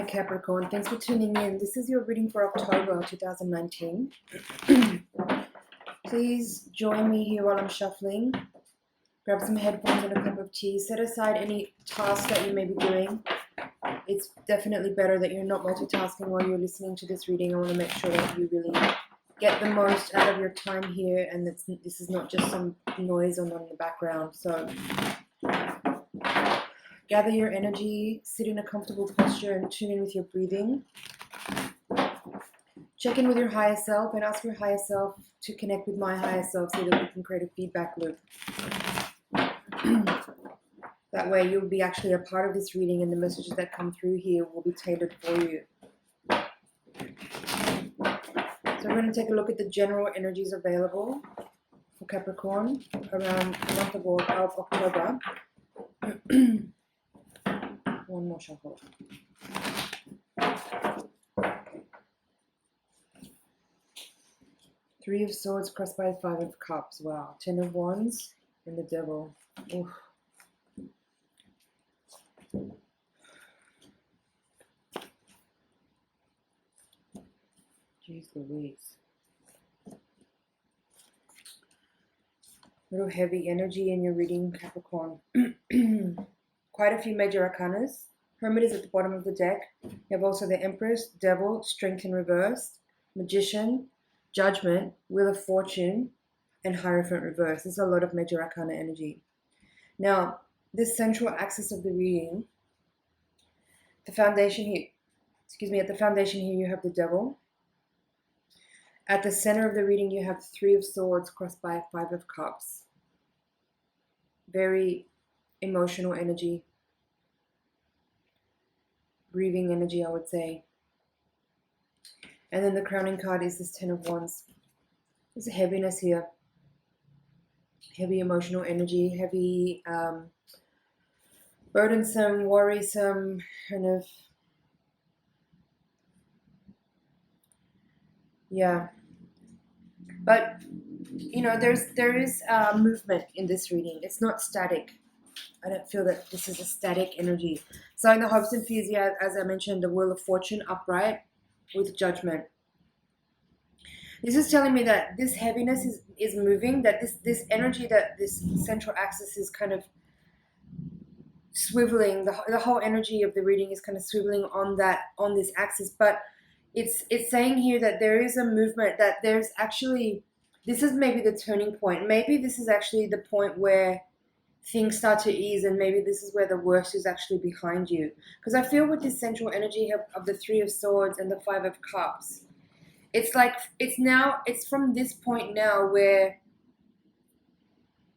Capricorn, thanks for tuning in. This is your reading for October 2019. Please join me here while I'm shuffling. Grab some headphones and a cup of tea. Set aside any tasks that you may be doing. It's definitely better that you're not multitasking while you're listening to this reading. I want to make sure that you really get the most out of your time here, and this is not just some noise on in the background. So gather your energy, sit in a comfortable posture, and tune in with your breathing. Check in with your higher self and ask your higher self to connect with my higher self so that we can create a feedback loop. That way you'll be actually a part of this reading, and the messages that come through here will be tailored for you. So we're going to take a look at the general energies available for Capricorn around the month of October. One more shuffle. Three of Swords crossed by Five of Cups. Wow. Ten of Wands and the Devil. Oof. Jeez Louise. Little heavy energy in your reading, Capricorn. Quite a few major arcanas. Hermit is at the bottom of the deck. You have also the Empress, Devil, Strength in reverse, Magician, Judgment, Wheel of Fortune, and Hierophant reverse. There's a lot of major arcana energy. Now, this central axis of the reading, the foundation here, at the foundation here you have the Devil. At the center of the reading you have Three of Swords crossed by Five of Cups. Very emotional energy. Grieving energy, I would say. And then the crowning card is this Ten of Wands. There's a heaviness here. Heavy emotional energy, heavy, burdensome, worrisome, kind of, yeah. But, you know, there is movement in this reading. It's not static. I don't feel that this is a static energy. So in the hopes and fears, yeah, as I mentioned, the Wheel of Fortune upright with Judgment. This is telling me that this heaviness is moving, that this energy, that this central axis is kind of swiveling. The whole energy of the reading is kind of swiveling on this axis. But it's saying here that there is a movement, that there's actually, this is maybe the turning point. Maybe this is actually the point where things start to ease, and maybe this is where the worst is actually behind you. Because I feel with this central energy of the Three of Swords and the Five of Cups, it's like, it's from this point now where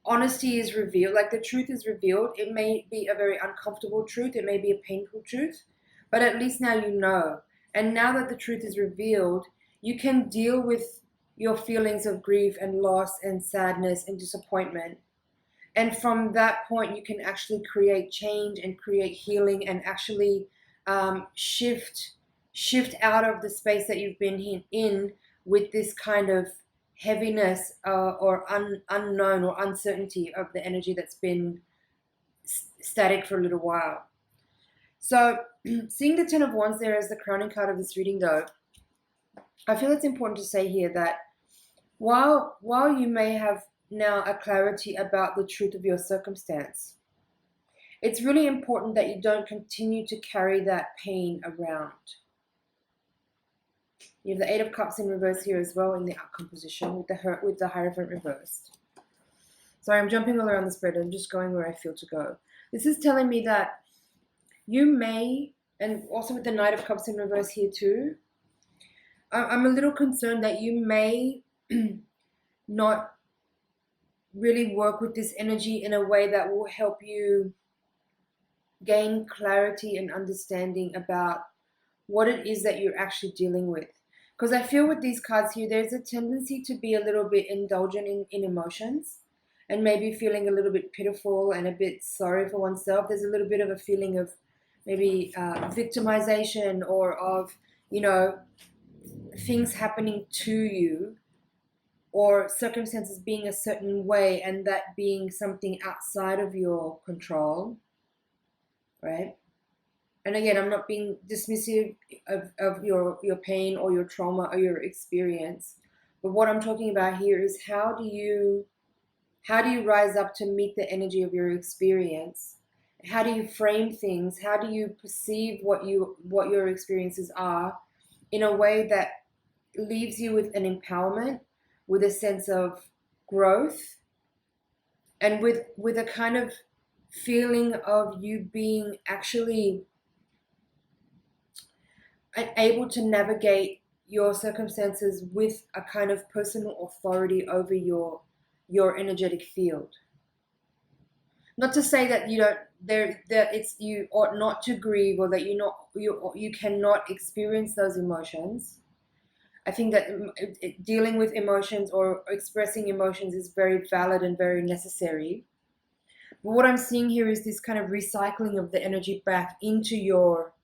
honesty is revealed, like the truth is revealed. It may be a very uncomfortable truth, it may be a painful truth, but at least now you know. And now that the truth is revealed, you can deal with your feelings of grief and loss and sadness and disappointment. And from that point, you can actually create change and create healing, and actually shift out of the space that you've been in with this kind of heaviness or unknown or uncertainty of the energy that's been static for a little while. So seeing the Ten of Wands there as the crowning card of this reading, though, I feel it's important to say here that while you may have now a clarity about the truth of your circumstance, it's really important that you don't continue to carry that pain around. You have the Eight of Cups in reverse here as well in the outcome position with the Hierophant reversed. Sorry, I'm jumping all around the spread. I'm just going where I feel to go. This is telling me that you may, and also with the Knight of Cups in reverse here too, I'm a little concerned that you may not really work with this energy in a way that will help you gain clarity and understanding about what it is that you're actually dealing with. Because I feel with these cards here, there's a tendency to be a little bit indulgent in emotions, and maybe feeling a little bit pitiful and a bit sorry for oneself. There's a little bit of a feeling of maybe victimization, or of, you know, things happening to you, or circumstances being a certain way and that being something outside of your control, right? And again, I'm not being dismissive of your pain or your trauma or your experience. But what I'm talking about here is how do you rise up to meet the energy of your experience? How do you frame things? How do you perceive what your experiences are in a way that leaves you with an empowerment, with a sense of growth, and with a kind of feeling of you being actually able to navigate your circumstances with a kind of personal authority over your energetic field. Not to say that you don't that it's you ought not to grieve, or that you cannot experience those emotions. I think that dealing with emotions or expressing emotions is very valid and very necessary. But what I'm seeing here is this kind of recycling of the energy back into your,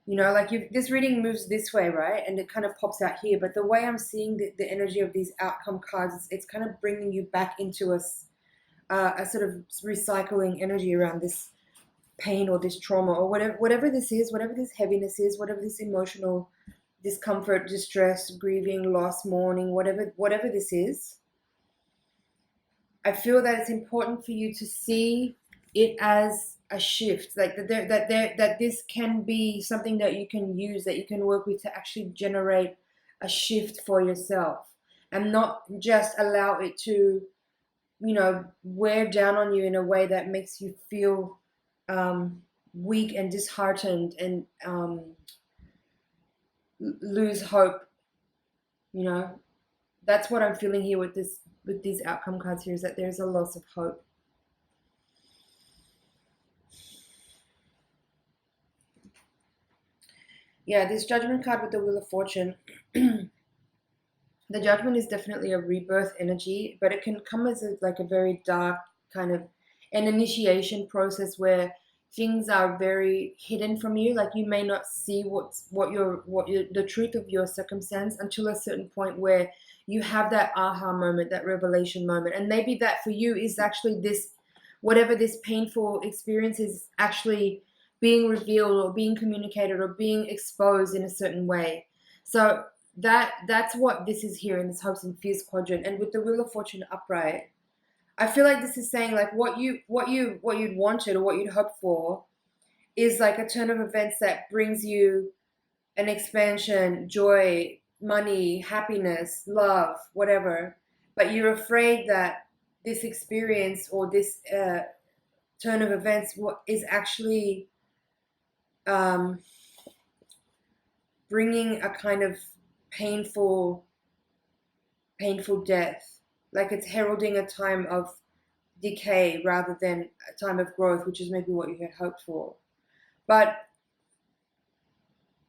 like this reading moves this way, right? And it kind of pops out here. But the way I'm seeing the energy of these outcome cards, it's kind of bringing you back into a sort of recycling energy around this pain or this trauma or whatever this is, whatever this heaviness is, whatever this emotional discomfort, distress, grieving, loss, mourning, whatever this is. I feel that it's important for you to see it as a shift, like that this can be something that you can use, that you can work with to actually generate a shift for yourself, and not just allow it to, wear down on you in a way that makes you feel weak and disheartened and lose hope. That's what I'm feeling here with these outcome cards here, is that there's a loss of hope. Yeah, this Judgment card with the Wheel of Fortune. The Judgment is definitely a rebirth energy, but it can come as like a very dark kind of an initiation process where things are very hidden from you. Like you may not see the truth of your circumstance until a certain point where you have that aha moment, that revelation moment. And maybe that for you is actually this, whatever this painful experience is actually being revealed or being communicated or being exposed in a certain way. So that's what this is here in this hopes and fears quadrant. And with the Wheel of Fortune upright, I feel like this is saying like what you'd wanted or what you'd hoped for is like a turn of events that brings you an expansion, joy, money, happiness, love, whatever. But you're afraid that this experience or this turn of events is actually bringing a kind of painful death. Like it's heralding a time of decay rather than a time of growth, which is maybe what you had hoped for.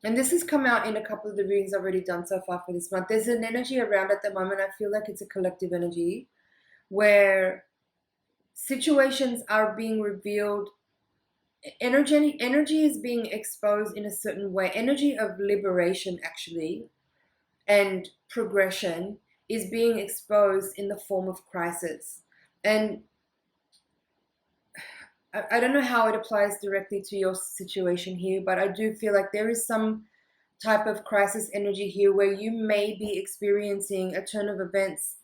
And this has come out in a couple of the readings I've already done so far for this month. There's an energy around at the moment. I feel like it's a collective energy where situations are being revealed. Energy is being exposed in a certain way. Energy of liberation, actually, and progression is being exposed in the form of crisis. And I don't know how it applies directly to your situation here, but I do feel like there is some type of crisis energy here where you may be experiencing a turn of events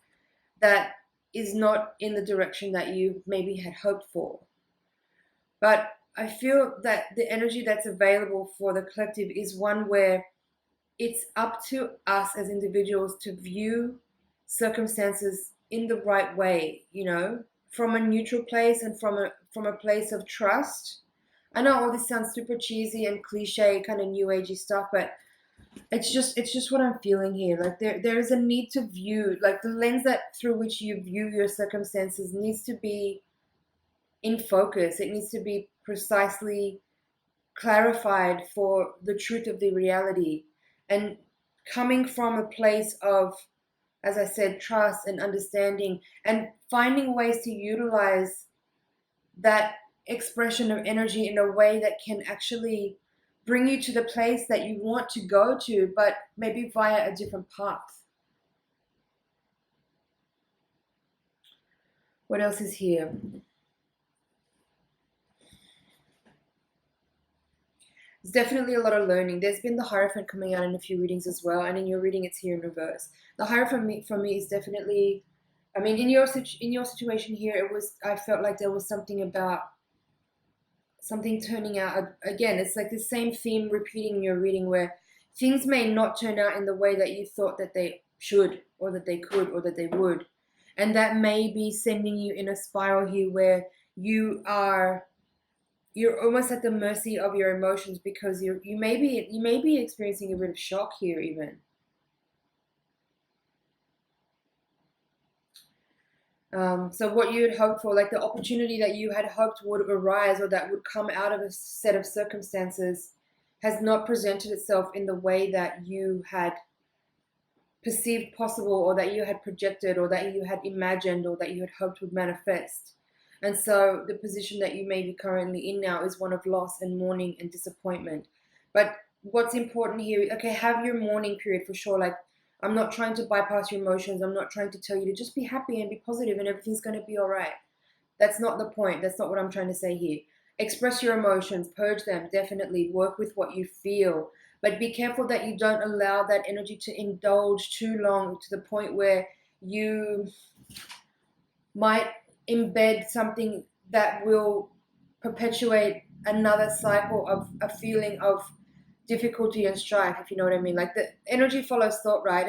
that is not in the direction that you maybe had hoped for. But I feel that the energy that's available for the collective is one where it's up to us as individuals to view circumstances in the right way, from a neutral place and from a place of trust. I know all this sounds super cheesy and cliche, kind of new agey stuff, but it's just what I'm feeling here. Like there is a need to view, like the lens through which you view your circumstances needs to be in focus. It needs to be precisely clarified for the truth of the reality, and coming from a place of, as I said, trust and understanding, and finding ways to utilize that expression of energy in a way that can actually bring you to the place that you want to go to, but maybe via a different path. What else is here? definitely a lot of learning. There's been the Hierophant coming out in a few readings as well, and in your reading it's here in reverse. The Hierophant for me is definitely, I mean, in your situation here, I felt like there was something about something turning out. Again, it's like the same theme repeating in your reading, where things may not turn out in the way that you thought that they should, or that they could, or that they would, and that may be sending you in a spiral here where you're almost at the mercy of your emotions, because you may be experiencing a bit of shock here even. So what you had hoped for, like the opportunity that you had hoped would arise or that would come out of a set of circumstances, has not presented itself in the way that you had perceived possible, or that you had projected, or that you had imagined, or that you had hoped would manifest. And so the position that you may be currently in now is one of loss and mourning and disappointment. But what's important here, okay, have your mourning period for sure. Like, I'm not trying to bypass your emotions. I'm not trying to tell you to just be happy and be positive and everything's going to be all right. That's not the point. That's not what I'm trying to say here. Express your emotions, purge them, definitely. Work with what you feel. But be careful that you don't allow that energy to indulge too long, to the point where you might embed something that will perpetuate another cycle of a feeling of difficulty and strife, if you know what I mean. Like, the energy follows thought, right?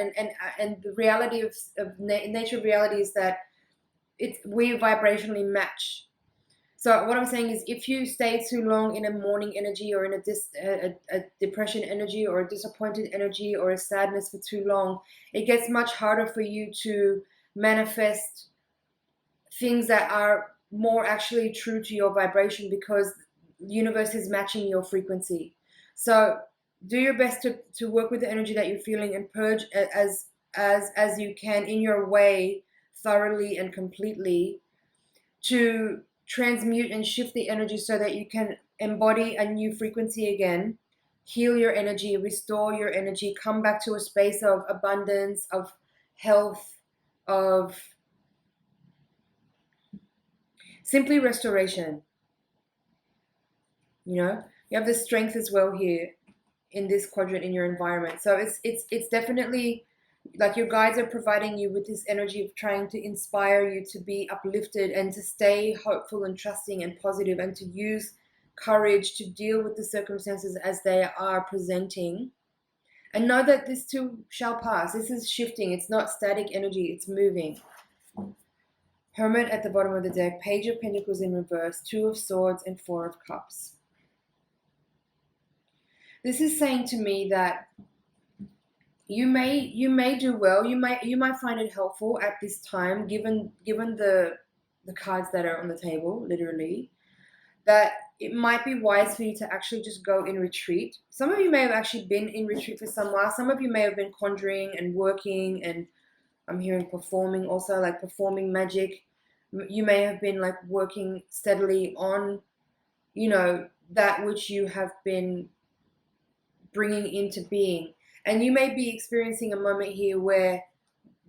And the reality of nature of reality is that we vibrationally match. So what I'm saying is, if you stay too long in a mourning energy, or in a depression energy, or a disappointed energy, or a sadness for too long, it gets much harder for you to manifest things that are more actually true to your vibration, because the universe is matching your frequency. So do your best to work with the energy that you're feeling, and purge as you can in your way, thoroughly and completely, to transmute and shift the energy so that you can embody a new frequency again, heal your energy, restore your energy, come back to a space of abundance, of health, of simply restoration. You know, you have the strength as well here in this quadrant in your environment. So it's definitely like your guides are providing you with this energy of trying to inspire you to be uplifted and to stay hopeful and trusting and positive, and to use courage to deal with the circumstances as they are presenting, and know that this too shall pass. This is shifting. It's not static energy, it's moving. Hermit at the bottom of the deck, Page of Pentacles in reverse, Two of Swords, and Four of Cups. This is saying to me that you may do well. You might find it helpful at this time, given the cards that are on the table, literally, that it might be wise for you to actually just go in retreat. Some of you may have actually been in retreat for some while. Some of you may have been conjuring and working, and I'm hearing performing also, like performing magic. You may have been like working steadily on, you know, that which you have been bringing into being. And you may be experiencing a moment here where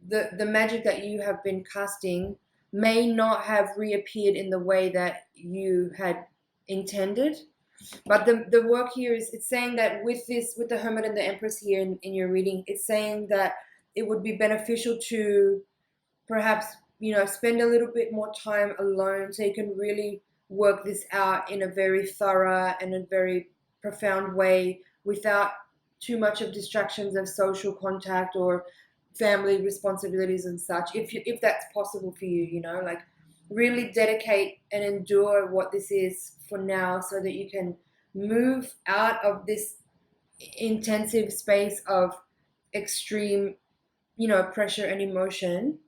the magic that you have been casting may not have reappeared in the way that you had intended. But the work here is, it's saying that with the Hermit and the Empress here in your reading, it's saying that it would be beneficial to perhaps, you know, spend a little bit more time alone, so you can really work this out in a very thorough and a very profound way, without too much of distractions of social contact or family responsibilities and such, if that's possible for you. You know, like, really dedicate and endure what this is for now, so that you can move out of this intensive space of extreme, you know, pressure and emotion,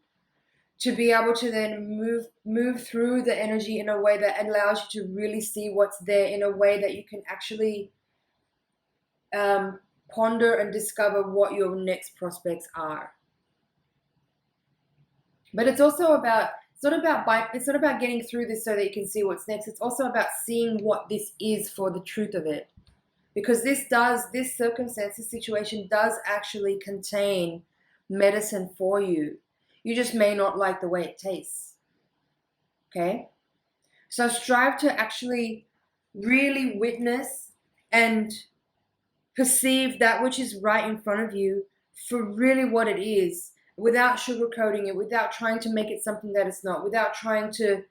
to be able to then move through the energy in a way that allows you to really see what's there, in a way that you can actually ponder and discover what your next prospects are. But it's also about, it's not about getting through this so that you can see what's next. It's also about seeing what this is for the truth of it. Because this circumstance, this situation does actually contain medicine for you. You just may not like the way it tastes. Okay? So strive to actually really witness and perceive that which is right in front of you for really what it is, without sugarcoating it, without trying to make it something that it's not, without trying to,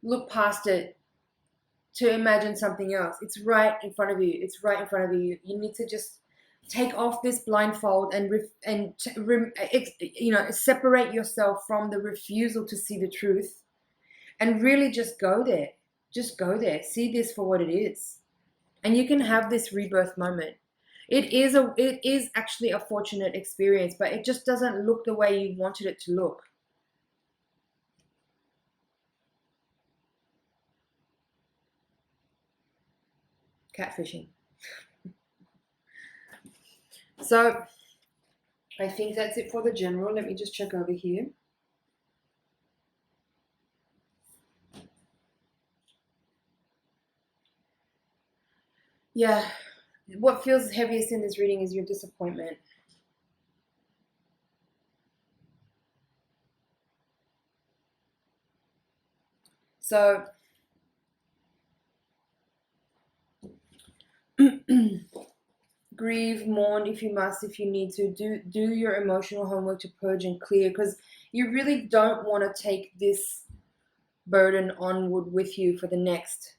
look past it to imagine something else. It's right in front of you. It's right in front of you. You need to just take off this blindfold and separate yourself from the refusal to see the truth, and really just go there. Just go there. See this for what it is. And you can have this rebirth moment. It is actually a fortunate experience, but it just doesn't look the way you wanted it to look. Catfishing. So I think that's it for the general. Let me just check over here. Yeah, what feels heaviest in this reading is your disappointment. So grieve, mourn if you must, if you need to. Do your emotional homework to purge and clear, because you really don't want to take this burden onward with you for the next.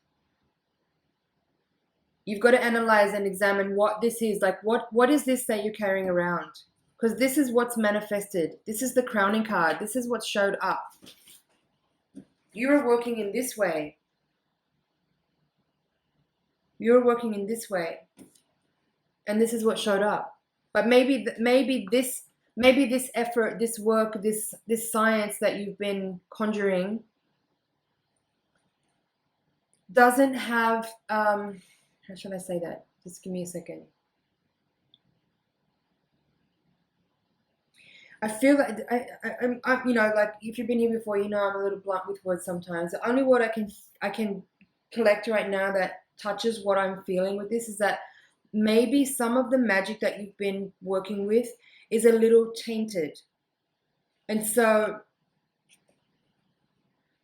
You've got to analyze and examine what this is. Like, what is this that you're carrying around? Because this is what's manifested. This is the crowning card. This is what showed up. You're working in this way. You're working in this way. And this is what showed up. But maybe this effort, this work, this science that you've been conjuring doesn't have, how should I say that? Just give me a second. I feel that I'm like, if you've been here before, I'm a little blunt with words sometimes. The only word I can collect right now that touches what I'm feeling with this is that maybe some of the magic that you've been working with is a little tainted. And so,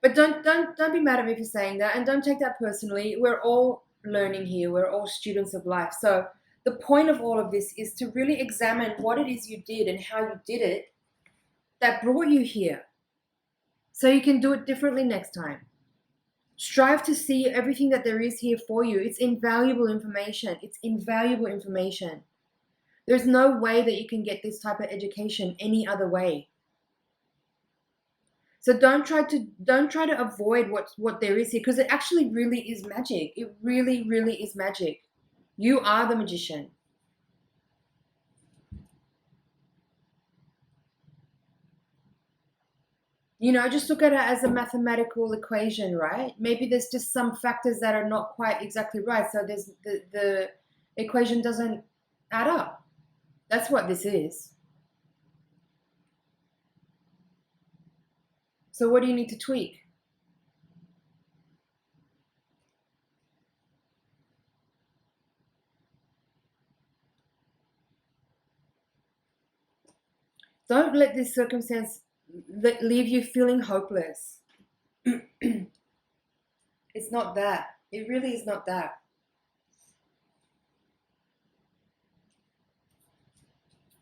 but don't be mad at me for saying that, and don't take that personally. We're all learning here. We're all students of life. So the point of all of this is to really examine what it is you did and how you did it that brought you here, so you can do it differently next time. Strive to see everything that there is here for you. It's invaluable information. It's invaluable information. There's no way that you can get this type of education any other way. So don't try to avoid what there is here, because it actually really is magic. It really, really is magic. You are the magician. Just look at it as a mathematical equation, right? Maybe there's just some factors that are not quite exactly right. So there's the equation doesn't add up. That's what this is. So what do you need to tweak? Don't let this circumstance leave you feeling hopeless. It's not that. It really is not that.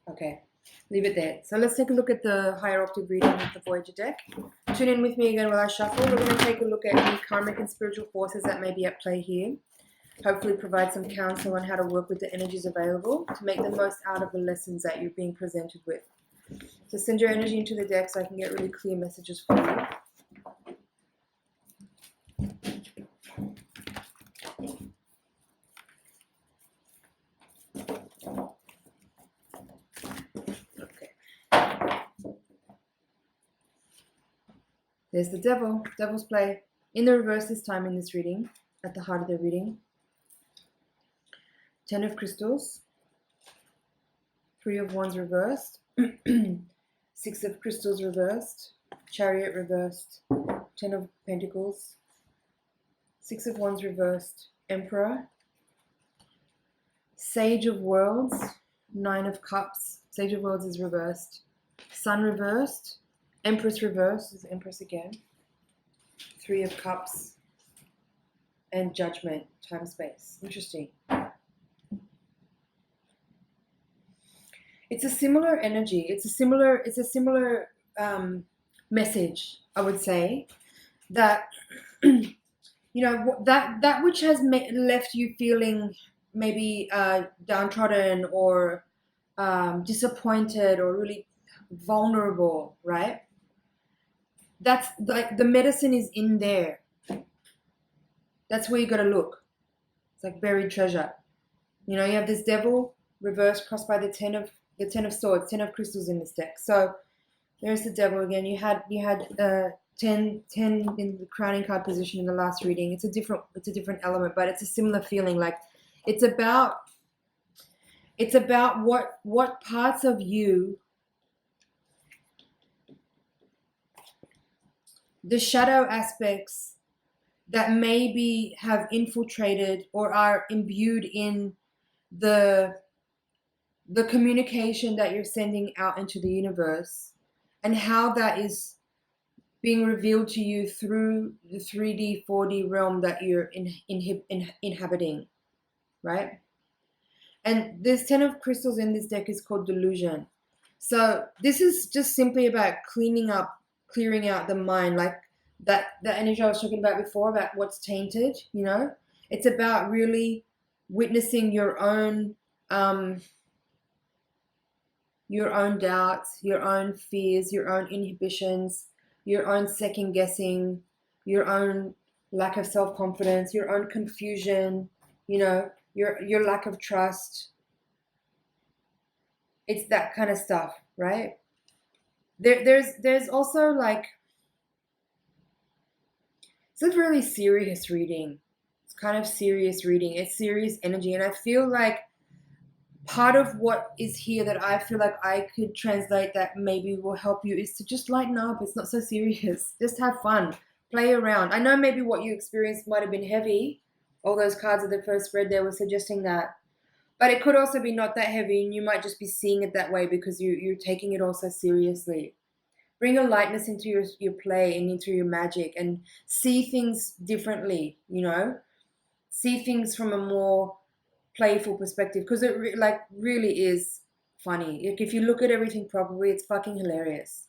Okay, leave it there. So let's take a look at the higher octave reading with the Voyager deck. Tune in with me again while I shuffle. We're going to take a look at any karmic and spiritual forces that may be at play here. Hopefully provide some counsel on how to work with the energies available to make the most out of the lessons that you're being presented with. So send your energy into the deck so I can get really clear messages for you. Okay. There's the devil, devil's play. In the reverse this time in this reading, at the heart of the reading. 10 of crystals. 3 of wands reversed. 6 of crystals reversed. Chariot reversed. 10 of pentacles. 6 of wands reversed. Emperor. Sage of worlds. 9 of cups. Sage of worlds is reversed. Sun reversed. Empress reversed. This is Empress again. 3 of cups. And judgment. Time space. Interesting. It's a similar energy. It's a similar message, I would say, that that which has left you feeling maybe downtrodden or disappointed or really vulnerable, right? That's like the medicine is in there. That's where you got to look. It's like buried treasure. You have this devil reversed crossed by the ten of swords, 10 of crystals in this deck. So there's the devil again. You had 10 in the crowning card position in the last reading. It's a different element, but it's a similar feeling. Like it's about what parts of you, the shadow aspects that maybe have infiltrated or are imbued in the communication that you're sending out into the universe, and how that is being revealed to you through the 3D, 4D realm that you're inhabiting, right? And this 10 of crystals in this deck is called delusion. So this is just simply about clearing out the mind, like that energy I was talking about before, about what's tainted, It's about really witnessing your own doubts, your own fears, your own inhibitions, your own second guessing, your own lack of self-confidence, your own confusion, your lack of trust. It's that kind of stuff, right? There's also like, it's a really serious reading. It's kind of serious reading. It's serious energy. And I feel like part of what is here that I feel like I could translate that maybe will help you is to just lighten up. It's not so serious. Just have fun. Play around. I know maybe what you experienced might have been heavy. All those cards of the first spread there were suggesting that. But it could also be not that heavy, and you might just be seeing it that way because you're taking it all so seriously. Bring a lightness into your play and into your magic, and see things differently, See things from a more playful perspective, because it really is funny. If you look at everything properly, it's fucking hilarious.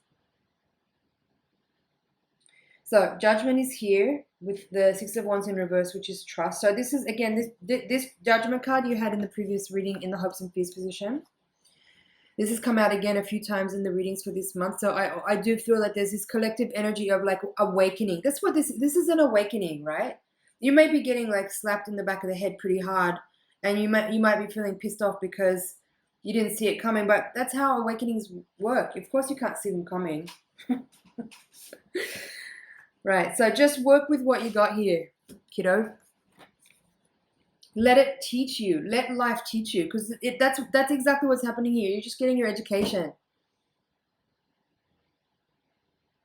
So Judgment is here with the 6 of Wands in reverse, which is trust. So this is, again, this Judgment card you had in the previous reading in the hopes and fears position. This has come out again a few times in the readings for this month. So I do feel that there's this collective energy of like awakening. That's what this is, an awakening, right? You may be getting like slapped in the back of the head pretty hard, and you might be feeling pissed off because you didn't see it coming, but that's how awakenings work. Of course you can't see them coming. Right, so just work with what you got here, kiddo. Let it teach you. Let life teach you, because that's exactly what's happening here. You're just getting your education.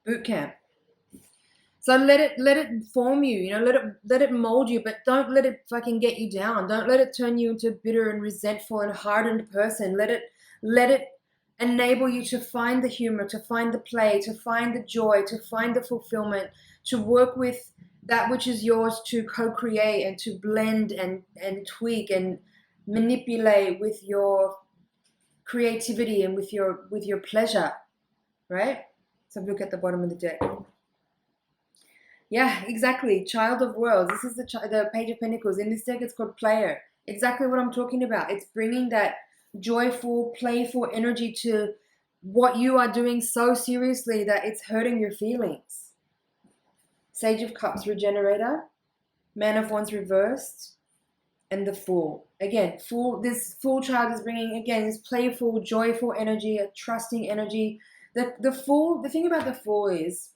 Boot camp. So let it form you, let it mold you, but don't let it fucking get you down. Don't let it turn you into a bitter and resentful and hardened person. Let it enable you to find the humor, to find the play, to find the joy, to find the fulfillment, to work with that which is yours, to co-create and to blend and tweak and manipulate with your creativity and with your pleasure, right? So look at the bottom of the deck. Yeah, exactly. Child of Worlds. This is the Page of Pentacles. In this deck, it's called Player. Exactly what I'm talking about. It's bringing that joyful, playful energy to what you are doing so seriously that it's hurting your feelings. Sage of Cups, Regenerator. Man of Wands reversed. And the Fool. Again, this Fool child is bringing, again, this playful, joyful energy, a trusting energy. The Fool, the thing about the Fool is,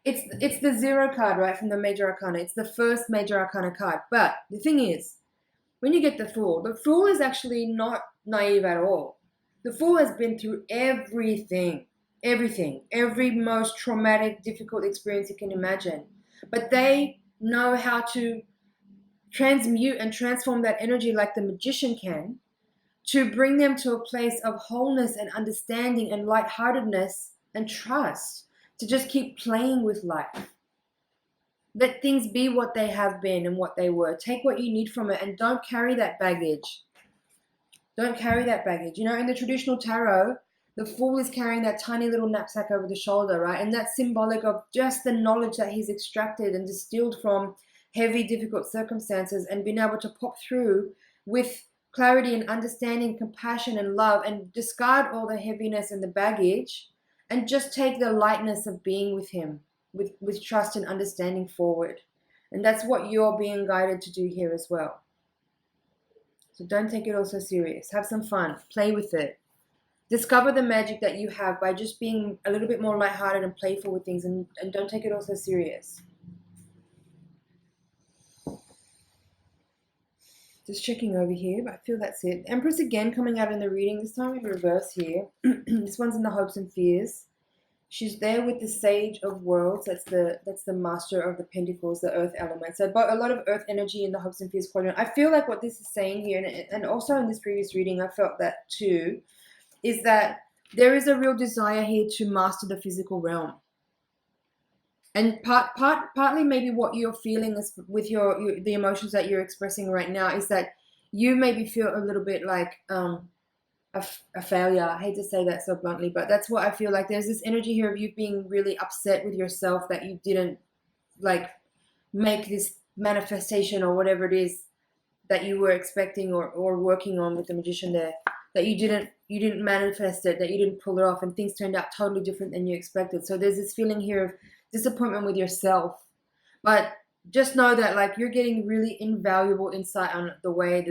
it's the 0 card, right, from the Major Arcana. It's the first Major Arcana card. But the thing is, when you get the Fool is actually not naive at all. The Fool has been through everything, every most traumatic, difficult experience you can imagine. But they know how to transmute and transform that energy like the magician can, to bring them to a place of wholeness and understanding and lightheartedness and trust, to just keep playing with life. Let things be what they have been and what they were. Take what you need from it and don't carry that baggage. Don't carry that baggage. You know, in the traditional tarot, the Fool is carrying that tiny little knapsack over the shoulder, right? And that's symbolic of just the knowledge that he's extracted and distilled from heavy, difficult circumstances and been able to pop through with clarity and understanding, compassion and love, and discard all the heaviness and the baggage and just take the lightness of being with him with trust and understanding forward. And that's what you're being guided to do here as well. So don't take it all so serious. Have some fun. Play with it. Discover the magic that you have by just being a little bit more lighthearted and playful with things, and don't take it all so serious. Just checking over here, but I feel that's it. Empress again coming out in the reading, this time in reverse here. This one's in the hopes and fears. She's there with the Sage of Worlds. That's the Master of the Pentacles, the Earth element. So a lot of Earth energy in the hopes and fears quadrant. I feel like what this is saying here, and also in this previous reading, I felt that too, is that there is a real desire here to master the physical realm. And partly maybe what you're feeling is with the emotions that you're expressing right now is that you maybe feel a little bit like a failure. I hate to say that so bluntly, but that's what I feel like. There's this energy here of you being really upset with yourself that you didn't like make this manifestation or whatever it is that you were expecting or working on with the Magician there, that you didn't manifest it, that you didn't pull it off, and things turned out totally different than you expected. So there's this feeling here of disappointment with yourself, but just know that like you're getting really invaluable insight on the way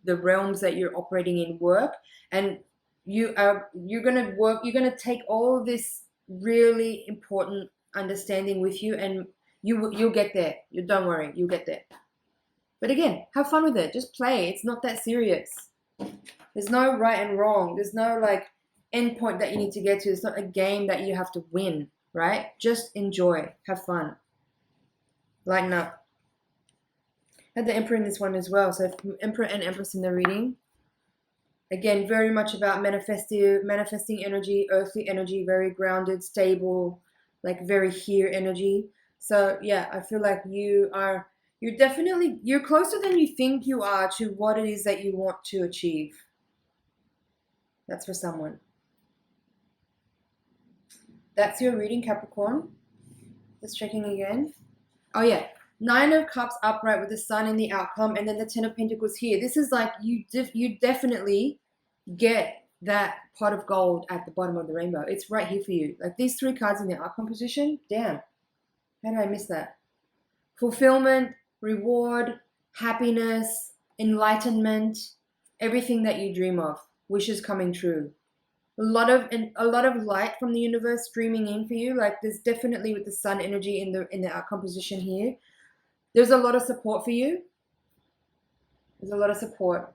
the realms that you're operating in work, and you're gonna take all of this really important understanding with you, and you'll get there. Don't worry, you'll get there. But again, have fun with it. Just play. It's not that serious. There's no right and wrong. There's no like end point that you need to get to. It's not a game that you have to win, right? Just enjoy. Have fun. Lighten up. Had the Emperor in this one as well. So Emperor and Empress in the reading. Again, very much about manifesting energy, earthly energy, very grounded, stable, like very here energy. So yeah, I feel like you're closer than you think you are to what it is that you want to achieve. That's for someone. That's your reading, Capricorn. Just checking again. Oh yeah, 9 of Cups upright with the Sun in the outcome, and then the 10 of Pentacles here. This is like you definitely get that pot of gold at the bottom of the rainbow. It's right here for you. Like these 3 cards in the outcome position. Damn, how did I miss that? Fulfillment, reward, happiness, enlightenment, everything that you dream of, wishes coming true. A lot of light from the universe streaming in for you. Like there's definitely with the Sun energy in the outcome position here. There's a lot of support for you. There's a lot of support.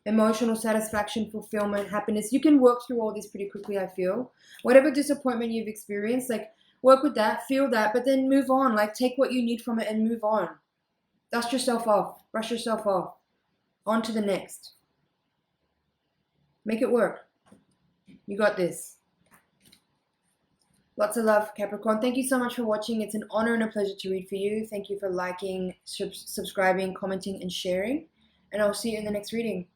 Emotional satisfaction, fulfillment, happiness. You can work through all this pretty quickly, I feel. Whatever disappointment you've experienced, like work with that, feel that, but then move on. Like take what you need from it and move on. Dust yourself off. Brush yourself off. On to the next. Make it work. You got this. Lots of love, Capricorn. Thank you so much for watching. It's an honor and a pleasure to read for you. Thank you for liking, subscribing, commenting, and sharing. And I'll see you in the next reading.